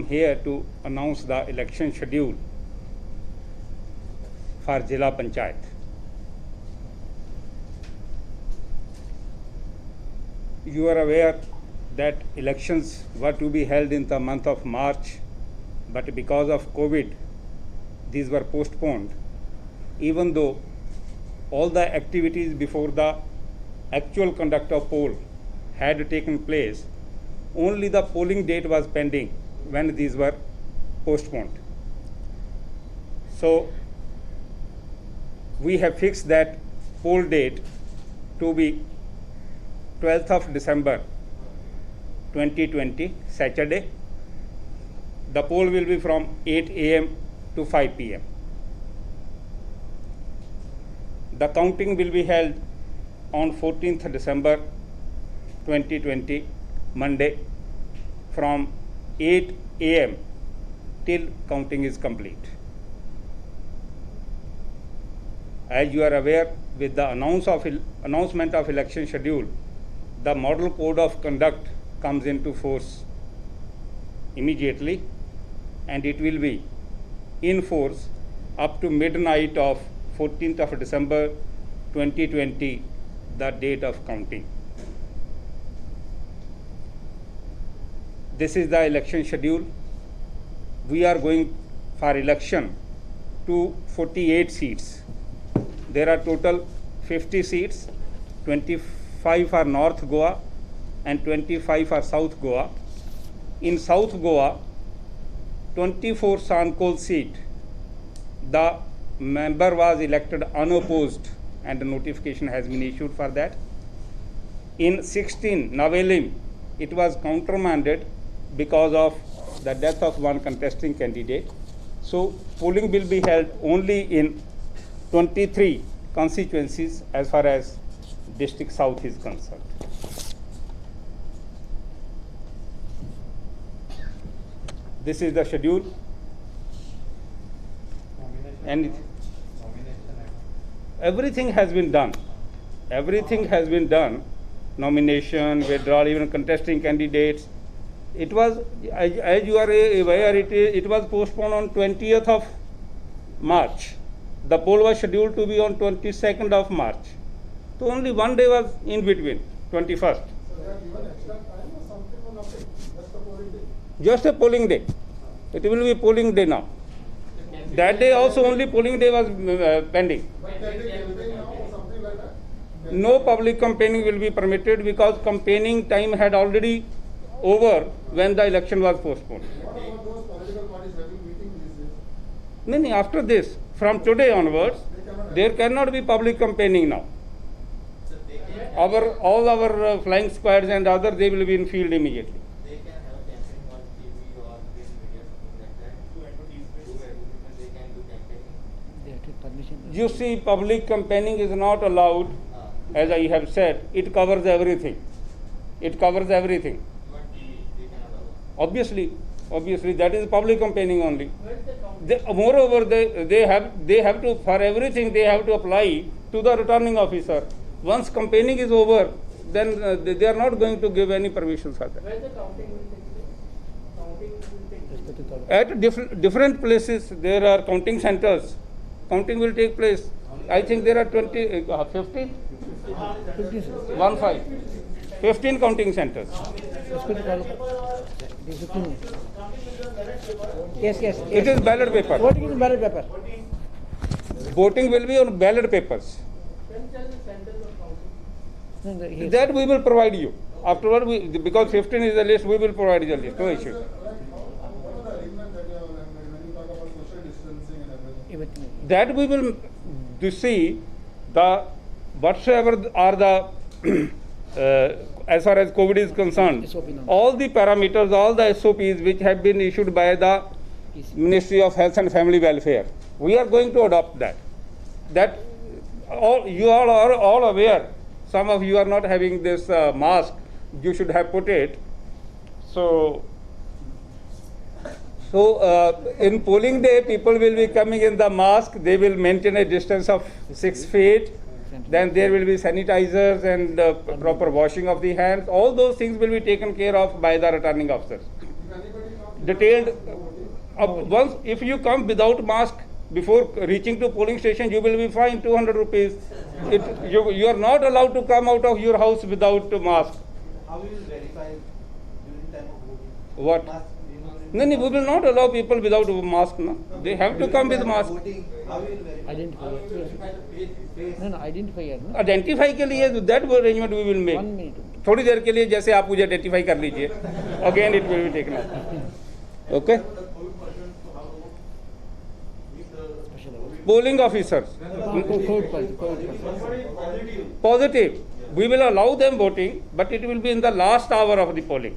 here to announce the election schedule for Jila Panchayat. You are aware that elections were to be held in the month of March, but because of COVID, these were postponed. Even though all the activities before the actual conduct of poll had taken place, only the polling date was pending when these were postponed. So we have fixed that poll date to be 12th of December 2020, Saturday. The poll will be from 8 a.m. to 5 p.m. The counting will be held on 14th December 2020, Monday, from 8 a.m. till counting is complete. As you are aware, with the announcement of election schedule, the model code of conduct comes into force immediately, and it will be in force up to midnight of 14th of December 2020, the date of counting. This is the election schedule. We are going for election to 48 seats. There are total 50 seats, 25 for North Goa and 25 for South Goa. In South Goa, 24 Sankol seat, the member was elected unopposed and a notification has been issued for that. In 16 Navelim, it was countermanded because of the death of one contesting candidate. So polling will be held only in 23 constituencies as far as District South is concerned. This is the schedule. And everything has been done. Everything has been done. Nomination, withdrawal, even contesting candidates. It was, as you are aware, it was postponed on 20th of March. The poll was scheduled to be on 22nd of March. So only one day was in between, 21st. So they are given extra time or something or nothing? Just a polling day? Just a polling day. It will be polling day now. That day also only polling day was pending. But there is campaign now or something like that? No public campaigning will be permitted because campaigning time had already over when the election was postponed. What about those political parties having meetings these days? No, after this, from today onwards, there cannot be public campaigning now. All our flying squads and others, they will be in field immediately. They can have campaigning on TV or print media, something like that. To advertisement, they can do campaigning. They have to permission. You see, public campaigning is not allowed, as I have said. It covers everything. It covers everything. But TV, they can allow. Obviously, that is public campaigning only. Moreover, they have to, for everything, they have to apply to the returning officer. Once campaigning is over, then they are not going to give any permissions for that. Where the counting will take place? Counting will take place. At different places, there are counting centers. Counting will take place. I think there are 15? 15 counting centers. Yes. It is ballot paper. Voting is ballot paper. Voting will be on ballot papers. When shall the centers of counting? No, That we will provide you. Afterward, because 15 is the list, we will provide you the list. No issue. What are the arrangements that you have when you talk about social distancing and everything? That we will see the whatsoever are the as far as COVID is concerned, SOP now. all the parameters, all the SOPs which have been issued by the Ministry of Health and Family Welfare, we are going to adopt that. That you all are all aware. Some of you are not having this mask. You should have put it. So in polling day, people will be coming in the mask. They will maintain a distance of 6 feet. Then there will be sanitizers and proper washing of the hands. All those things will be taken care of by the returning officers. If anybody comes detailed. Once if you come without mask before reaching to polling station, you will be fined 200 rupees. You are not allowed to come out of your house without mask. How will you verify during time of voting? What? Mask, No, we will not allow people without mask. No? They have to come with mask. Voting, how will you verify? Identify. No, no, identify यार ना. Identify के लिए that arrangement we will 1 make. minute. थोड़ी देर के लिए जैसे आप मुझे आइडेंटिफाई कर लीजिए. Again it will be taken up. Okay. Polling officers Code person. positive. We will allow them voting, but it will be in the last hour of the polling.